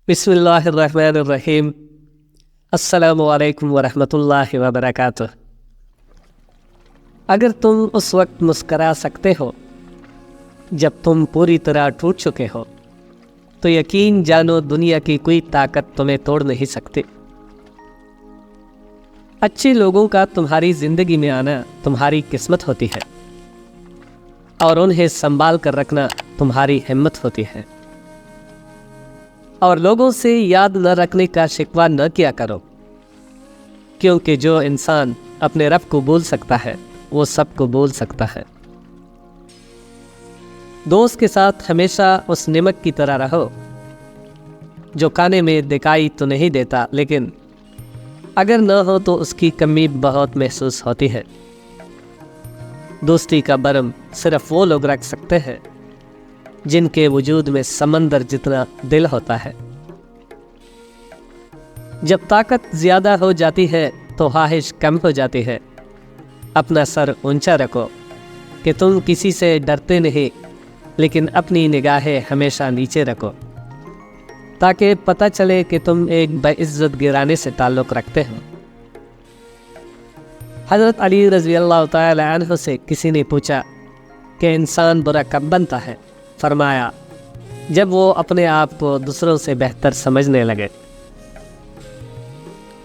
بسم اللہ الرحمن الرحیم۔ السلام علیکم ورحمۃ اللہ وبرکاتہ۔ اگر تم اس وقت مسکرا سکتے ہو جب تم پوری طرح ٹوٹ چکے ہو تو یقین جانو دنیا کی کوئی طاقت تمہیں توڑ نہیں سکتی۔ اچھے لوگوں کا تمہاری زندگی میں آنا تمہاری قسمت ہوتی ہے اور انہیں سنبھال کر رکھنا تمہاری ہمت ہوتی ہے۔ اور لوگوں سے یاد نہ رکھنے کا شکوہ نہ کیا کرو، کیونکہ جو انسان اپنے رب کو بھول سکتا ہے وہ سب کو بھول سکتا ہے۔ دوست کے ساتھ ہمیشہ اس نمک کی طرح رہو جو کھانے میں دکھائی تو نہیں دیتا، لیکن اگر نہ ہو تو اس کی کمی بہت محسوس ہوتی ہے۔ دوستی کا برم صرف وہ لوگ رکھ سکتے ہیں جن کے وجود میں سمندر جتنا دل ہوتا ہے۔ جب طاقت زیادہ ہو جاتی ہے تو خواہش کم ہو جاتی ہے۔ اپنا سر اونچا رکھو کہ تم کسی سے ڈرتے نہیں، لیکن اپنی نگاہیں ہمیشہ نیچے رکھو تاکہ پتہ چلے کہ تم ایک باعزت گرانے سے تعلق رکھتے ہو۔ حضرت علی رضی اللہ تعالی عنہ سے کسی نے پوچھا کہ انسان برا کب بنتا ہے؟ فرمایا، جب وہ اپنے آپ کو دوسروں سے بہتر سمجھنے لگے۔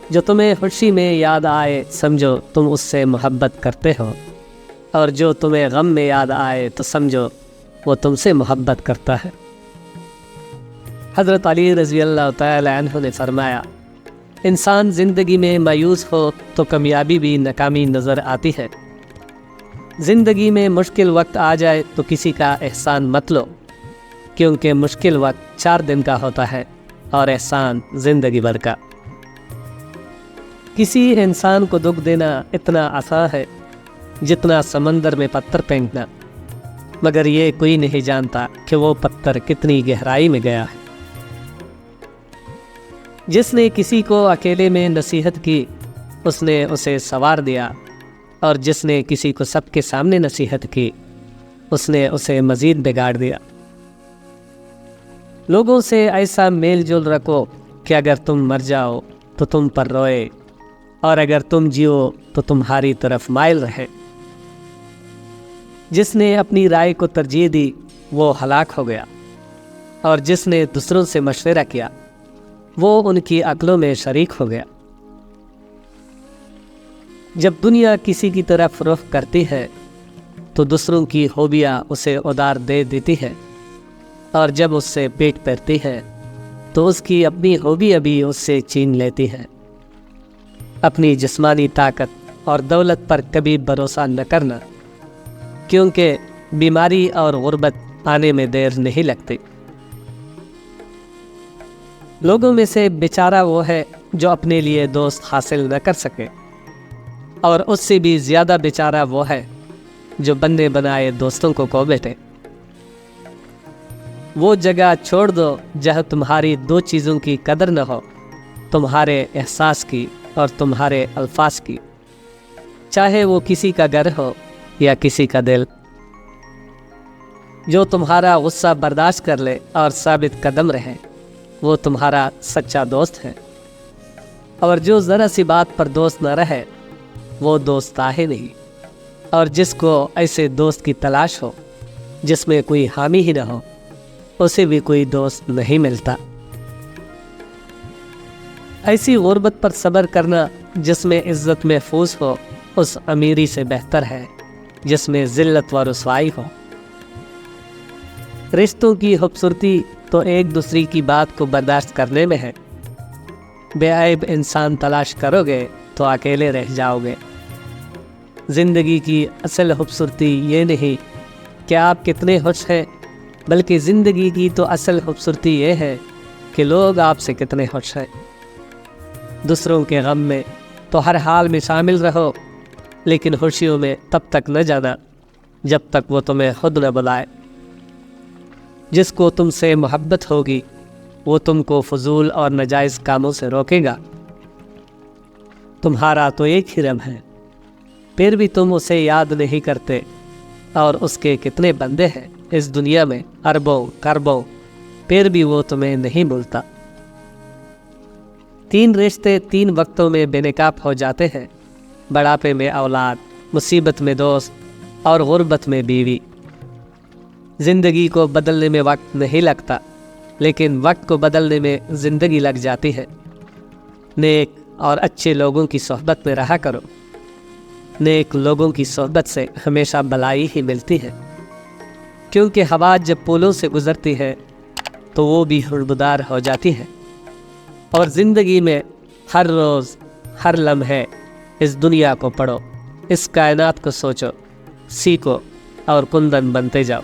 جو تمہیں خوشی میں یاد آئے سمجھو تم اس سے محبت کرتے ہو، اور جو تمہیں غم میں یاد آئے تو سمجھو وہ تم سے محبت کرتا ہے۔ حضرت علی رضی اللہ تعالی عنہ نے فرمایا، انسان زندگی میں مایوس ہو تو کامیابی بھی ناکامی نظر آتی ہے۔ زندگی میں مشکل وقت آ جائے تو کسی کا احسان مت لو، کیونکہ مشکل وقت 4 دن کا ہوتا ہے اور احسان زندگی بھر کا۔ کسی انسان کو دکھ دینا اتنا آسان ہے جتنا سمندر میں پتھر پھینکنا، مگر یہ کوئی نہیں جانتا کہ وہ پتھر کتنی گہرائی میں گیا ہے۔ جس نے کسی کو اکیلے میں نصیحت کی اس نے اسے سنوار دیا، اور جس نے کسی کو سب کے سامنے نصیحت کی اس نے اسے مزید بگاڑ دیا۔ لوگوں سے ایسا میل جول رکھو کہ اگر تم مر جاؤ تو تم پر روئے، اور اگر تم جیو تو تمہاری طرف مائل رہے۔ جس نے اپنی رائے کو ترجیح دی وہ ہلاک ہو گیا، اور جس نے دوسروں سے مشورہ کیا وہ ان کی عقلوں میں شریک ہو گیا۔ جب دنیا کسی کی طرف رخ کرتی ہے تو دوسروں کی خوبیاں اسے ادار دے دیتی ہے، اور جب اس سے پیٹ پھیرتی ہے تو اس کی اپنی خوبیاں بھی اس سے چھین لیتی ہے۔ اپنی جسمانی طاقت اور دولت پر کبھی بھروسہ نہ کرنا، کیونکہ بیماری اور غربت آنے میں دیر نہیں لگتی۔ لوگوں میں سے بیچارہ وہ ہے جو اپنے لیے دوست حاصل نہ کر سکے، اور اس سے بھی زیادہ بیچارہ وہ ہے جو بنے بنائے دوستوں کو کھو بیٹھے۔ وہ جگہ چھوڑ دو جہاں تمہاری 2 چیزوں کی قدر نہ ہو، تمہارے احساس کی اور تمہارے الفاظ کی، چاہے وہ کسی کا گھر ہو یا کسی کا دل۔ جو تمہارا غصہ برداشت کر لے اور ثابت قدم رہے وہ تمہارا سچا دوست ہے، اور جو ذرا سی بات پر دوست نہ رہے وہ دوست ہے نہیں۔ اور جس کو ایسے دوست کی تلاش ہو جس میں کوئی حامی ہی نہ ہو اسے بھی کوئی دوست نہیں ملتا۔ ایسی غربت پر صبر کرنا جس میں عزت محفوظ ہو اس امیری سے بہتر ہے جس میں ذلت و رسوائی ہو۔ رشتوں کی خوبصورتی تو ایک دوسری کی بات کو برداشت کرنے میں ہے۔ بے عیب انسان تلاش کرو گے تو اکیلے رہ جاؤ گے۔ زندگی کی اصل خوبصورتی یہ نہیں کہ آپ کتنے خوش ہیں، بلکہ زندگی کی تو اصل خوبصورتی یہ ہے کہ لوگ آپ سے کتنے خوش ہیں۔ دوسروں کے غم میں تو ہر حال میں شامل رہو، لیکن خوشیوں میں تب تک نہ جانا جب تک وہ تمہیں خود نہ بلائے۔ جس کو تم سے محبت ہوگی وہ تم کو فضول اور ناجائز کاموں سے روکے گا۔ تمہارا تو ایک ہی رب ہے، پھر بھی تم اسے یاد نہیں کرتے، اور اس کے کتنے بندے ہیں اس دنیا میں اربوں کربوں، پھر بھی وہ تمہیں نہیں بھولتا۔ 3 رشتے 3 وقتوں میں بے نقاب ہو جاتے ہیں، بڑھاپے میں اولاد، مصیبت میں دوست اور غربت میں بیوی۔ زندگی کو بدلنے میں وقت نہیں لگتا، لیکن وقت کو بدلنے میں زندگی لگ جاتی ہے۔ نیک اور اچھے لوگوں کی صحبت میں رہا کرو۔ نیک لوگوں کی صحبت سے ہمیشہ بھلائی ہی ملتی ہے، کیونکہ ہوا جب پھولوں سے گزرتی ہے تو وہ بھی خوشبودار ہو جاتی ہے۔ اور زندگی میں ہر روز، ہر لمحے اس دنیا کو پڑھو، اس کائنات کو سوچو، سیکھو اور کندن بنتے جاؤ۔